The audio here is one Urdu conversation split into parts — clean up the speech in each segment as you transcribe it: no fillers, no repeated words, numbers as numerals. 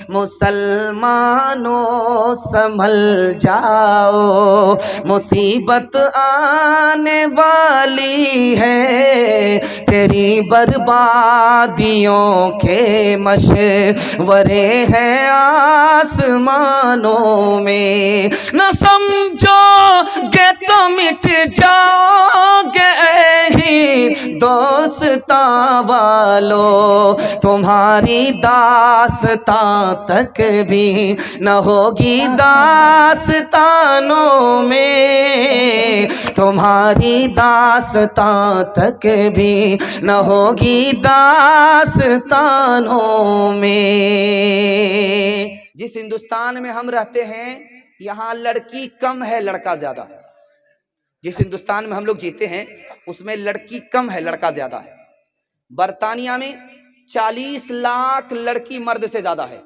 مسلمانوں سنبھل جاؤ، مصیبت آنے والی ہے، تیری بربادیوں کے مشورے ہیں آسمانوں میں، نہ سمجھو گے تو مٹ جاؤ گے ہی دوستاں والو، تمہاری داستان تک بھی نہ ہوگی داستانوں میں، تمہاری داستان تک بھی نہ ہوگی داستانوں میں۔ جس ہندوستان میں ہم رہتے ہیں یہاں لڑکی کم ہے لڑکا زیادہ ہے۔ جس ہندوستان میں ہم لوگ جیتے ہیں اس میں لڑکی کم ہے لڑکا زیادہ ہے۔ برطانیہ میں 40 لاکھ لڑکی مرد سے زیادہ ہے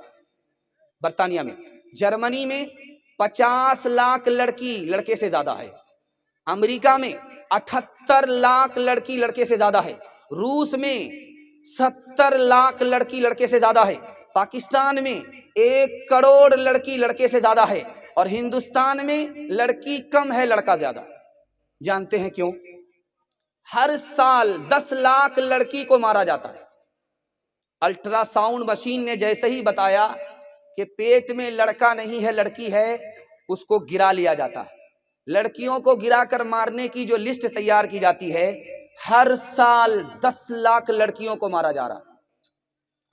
برطانیہ میں۔ جرمنی میں 50 لاکھ لڑکی لڑکے سے زیادہ ہے۔ امریکہ میں 78 لاکھ لڑکی لڑکے سے زیادہ ہے۔ روس میں 70 لاکھ لڑکی لڑکے سے زیادہ ہے۔ پاکستان میں 1 کروڑ لڑکی لڑکے سے زیادہ ہے، اور ہندوستان میں لڑکی کم ہے لڑکا زیادہ ہے۔ جانتے ہیں کیوں؟ ہر سال 10 لاکھ لڑکی کو مارا جاتا ہے۔ الٹرا ساؤنڈ مشین نے جیسے ہی بتایا کہ پیٹ میں لڑکا نہیں ہے لڑکی ہے، اس کو گرا لیا جاتا ہے۔ لڑکیوں کو گرا کر مارنے کی جو لسٹ تیار کی جاتی ہے، ہر سال 10 لاکھ لڑکیوں کو مارا جا رہا ہے۔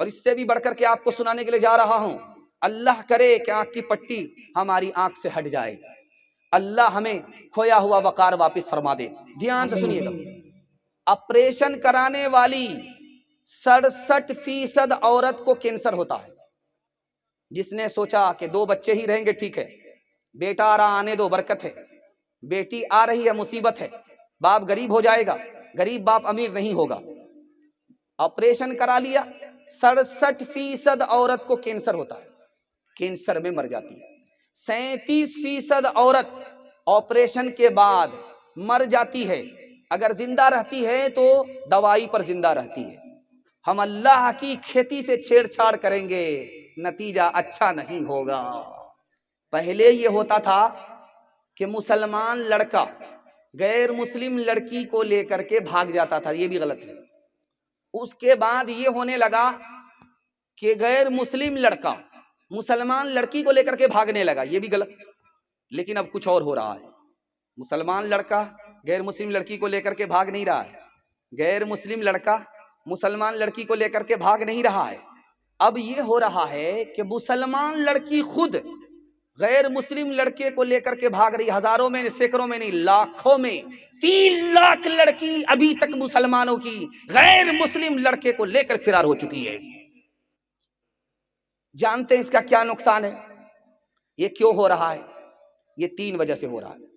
اور اس سے بھی بڑھ کر کے آپ کو سنانے کے لیے جا رہا ہوں، اللہ کرے کہ آنکھ کی پٹی ہماری آنکھ سے ہٹ جائے، اللہ ہمیں کھویا ہوا وقار واپس فرما دے۔ دھیان سے سنیے گا، آپریشن کرانے والی 67% عورت کو کینسر ہوتا ہے۔ جس نے سوچا کہ 2 بچے ہی رہیں گے ٹھیک ہے، بیٹا آ رہا آنے دو برکت ہے، بیٹی آ رہی ہے مصیبت ہے، باپ غریب ہو جائے گا، غریب باپ امیر نہیں ہوگا، آپریشن کرا لیا، 67% عورت کو کینسر ہوتا ہے، کینسر میں مر جاتی ہے۔ 37% عورت آپریشن کے بعد مر جاتی ہے، اگر زندہ رہتی ہے تو دوائی پر زندہ رہتی ہے۔ ہم اللہ کی کھیتی سے چھیڑ چھاڑ کریں گے، نتیجہ اچھا نہیں ہوگا۔ پہلے یہ ہوتا تھا کہ مسلمان لڑکا غیر مسلم لڑکی کو لے کر کے بھاگ جاتا تھا، یہ بھی غلط ہے۔ اس کے بعد یہ ہونے لگا کہ غیر مسلم لڑکا مسلمان لڑکی کو لے کر کے بھاگنے لگا، یہ بھی غلط۔ لیکن اب کچھ اور ہو رہا ہے، مسلمان لڑکا غیر مسلم لڑکی کو لے کر کے بھاگ نہیں رہا ہے، غیر مسلم لڑکا مسلمان لڑکی کو لے کر کے بھاگ نہیں رہا ہے۔ اب یہ ہو رہا ہے کہ مسلمان لڑکی خود غیر مسلم لڑکے کو لے کر کے بھاگ رہی، ہزاروں میں سینکڑوں میں نہیں لاکھوں میں 3 لاکھ لڑکی ابھی تک مسلمانوں کی غیر مسلم لڑکے کو لے کر فرار ہو چکی ہے۔ جانتے ہیں اس کا کیا نقصان ہے؟ یہ کیوں ہو رہا ہے؟ یہ 3 وجہ سے ہو رہا ہے۔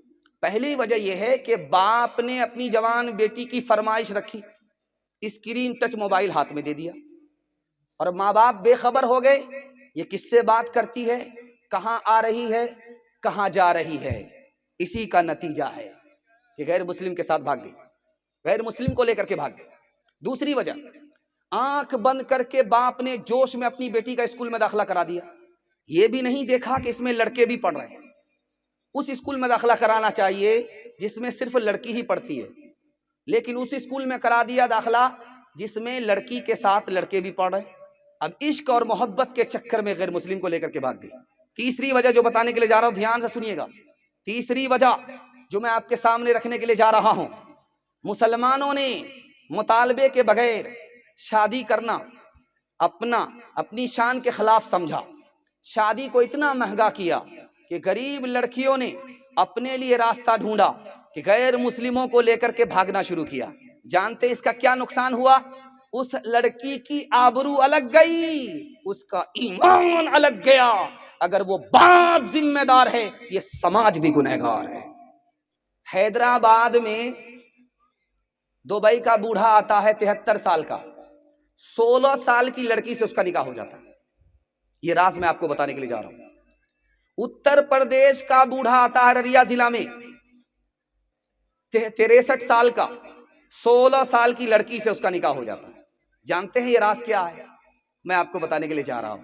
پہلی وجہ یہ ہے کہ باپ نے اپنی جوان بیٹی کی فرمائش رکھی، اسکرین ٹچ موبائل ہاتھ میں دے دیا، اور ماں باپ بے خبر ہو گئے یہ کس سے بات کرتی ہے، کہاں آ رہی ہے، کہاں جا رہی ہے۔ اسی کا نتیجہ ہے کہ غیر مسلم کے ساتھ بھاگ گئی، غیر مسلم کو لے کر کے بھاگ گئی۔ دوسری وجہ، آنکھ بند کر کے باپ نے جوش میں اپنی بیٹی کا اسکول میں داخلہ کرا دیا، یہ بھی نہیں دیکھا کہ اس میں لڑکے بھی پڑھ رہے ہیں۔ اس اسکول میں داخلہ کرانا چاہیے جس میں صرف لڑکی ہی پڑھتی ہے، لیکن اس اسکول میں کرا دیا داخلہ جس میں لڑکی کے ساتھ لڑکے بھی پڑھ رہے ہیں۔ اب عشق اور محبت کے چکر میں غیر مسلم کو لے کر کے بھاگ گئی۔ تیسری وجہ جو بتانے کے لیے جا رہا ہوں، دھیان سے سنیے گا، تیسری وجہ جو میں آپ کے سامنے رکھنے کے لیے جا رہا ہوں، مسلمانوں نے مطالبے کے بغیر شادی کرنا اپنی شان کے خلاف سمجھا، شادی کو اتنا مہنگا کیا کہ غریب لڑکیوں نے اپنے لیے راستہ ڈھونڈا کہ غیر مسلموں کو لے کر کے بھاگنا شروع کیا۔ جانتے اس کا کیا نقصان ہوا؟ اس لڑکی کی آبرو الگ گئی، اس کا ایمان الگ گیا۔ اگر وہ باپ ذمہ دار ہے، یہ سماج بھی گنہگار ہے۔ حیدرآباد میں دبئی کا بوڑھا آتا ہے 73 سال کا، 16 سال کی لڑکی سے اس کا نکاح ہو جاتا ہے۔ یہ راز میں آپ کو بتانے کے لیے جا رہا ہوں۔ اتر پردیش کا بوڑھا آتا ہے ارریہ ضلع میں، 63 سال کا، 16 سال کی لڑکی سے اس کا نکاح ہو جاتا ہے۔ جانتے ہیں یہ راز کیا ہے؟ میں آپ کو بتانے کے لیے جا رہا ہوں۔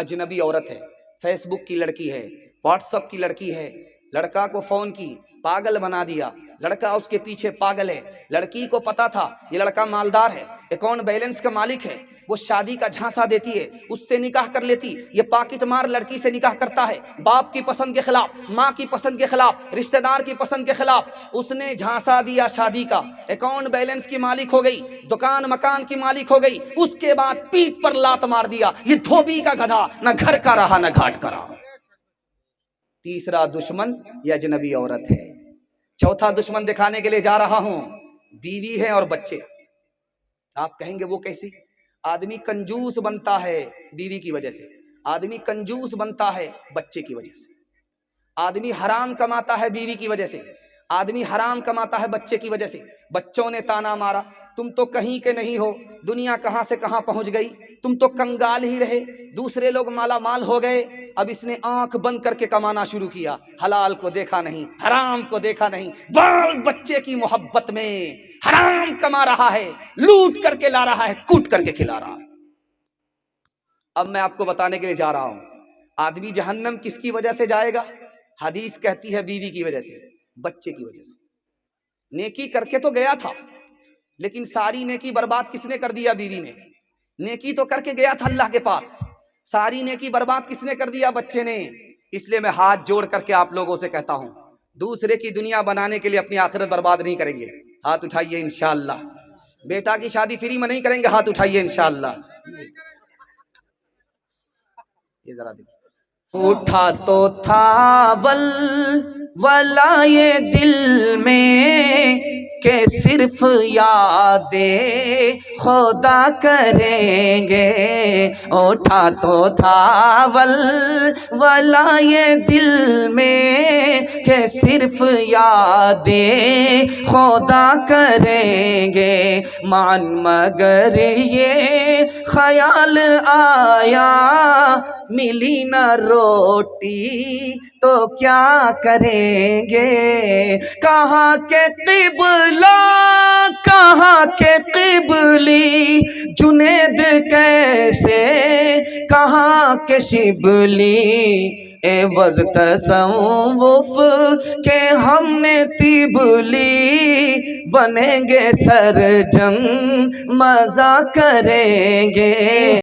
اجنبی عورت ہے، فیس بک کی لڑکی ہے، واٹس ایپ کی لڑکی ہے، لڑکا کو فون کی، پاگل بنا دیا، لڑکا اس کے پیچھے پاگل ہے، لڑکی کو پتا تھا یہ لڑکا مالدار ہے، اکاؤنٹ بیلنس کا مالک ہے، وہ شادی کا جھانسا دیتی ہے، اس سے نکاح کر لیتی، یہ پاکٹ مار لڑکی سے نکاح کرتا ہے، باپ کی پسند کے خلاف، ماں کی پسند کے خلاف، رشتہ دار کی پسند کے خلاف، اس نے جھانسا دیا شادی کا، اکاؤنٹ بیلنس کی مالک ہو گئی، دکان مکان کی مالک ہو گئی، اس کے بعد پیٹھ پر لات مار دیا، یہ دھوبی کا گدھا، نہ گھر کا رہا نہ گھاٹ کا رہا۔ تیسرا دشمن یہ اجنبی عورت ہے۔ چوتھا دشمن دکھانے کے لیے جا رہا ہوں، بیوی ہے اور بچے۔ آپ کہیں گے وہ کیسے؟ آدمی کنجوس بنتا ہے بیوی کی وجہ سے، آدمی کنجوس بنتا ہے بچے کی وجہ سے، آدمی حرام کماتا ہے بیوی کی وجہ سے، آدمی حرام کماتا ہے بچے کی وجہ سے۔ بچوں نے تانا مارا، تم تو کہیں کے نہیں ہو، دنیا کہاں سے کہاں پہنچ گئی، تم تو کنگال ہی رہے، دوسرے لوگ مالا مال ہو گئے۔ اب اس نے آنکھ بند کر کے کمانا شروع کیا، حلال کو دیکھا نہیں، حرام کو دیکھا نہیں، بال بچے کی محبت میں حرام کما رہا ہے، لوٹ کر کے لا رہا ہے، کوٹ کر کے کھلا رہا ہے۔ اب میں آپ کو بتانے کے لیے جا رہا ہوں، آدمی جہنم کس کی وجہ سے جائے گا؟ حدیث کہتی ہے بیوی کی وجہ سے، بچے کی وجہ سے۔ نیکی کر کے تو گیا تھا، لیکن ساری نیکی برباد کس نے کر دیا؟ بیوی نے۔ نیکی تو کر کے گیا تھا اللہ کے پاس، ساری نیکی برباد کس نے کر دیا؟ بچے نے۔ اس لیے میں ہاتھ جوڑ کر کے آپ لوگوں سے کہتا ہوں، دوسرے کی دنیا بنانے کے لیے اپنی آخرت برباد نہیں کریں گے۔ ہاتھ اٹھائیے انشاءاللہ۔ بیٹا کی شادی فری میں نہیں کریں گے، ہاتھ اٹھائیے انشاءاللہ۔ یہ ذرا دیکھیں، اٹھا تو تھا ولائے دل میں کہ صرف یاد خدا کریں گے، اٹھا تو تھا ولائے دل میں کہ صرف یاد خدا کریں گے، مگر یہ خیال آیا ملی نہ روٹی تو کیا کریں گے، کہاں کے قبلہ کہاں کے قبلی جنید کیسے، کہاں کے شبلی عوض تصوف کہ ہم نے تبلی، بنیں گے سرجم مزہ کریں گے۔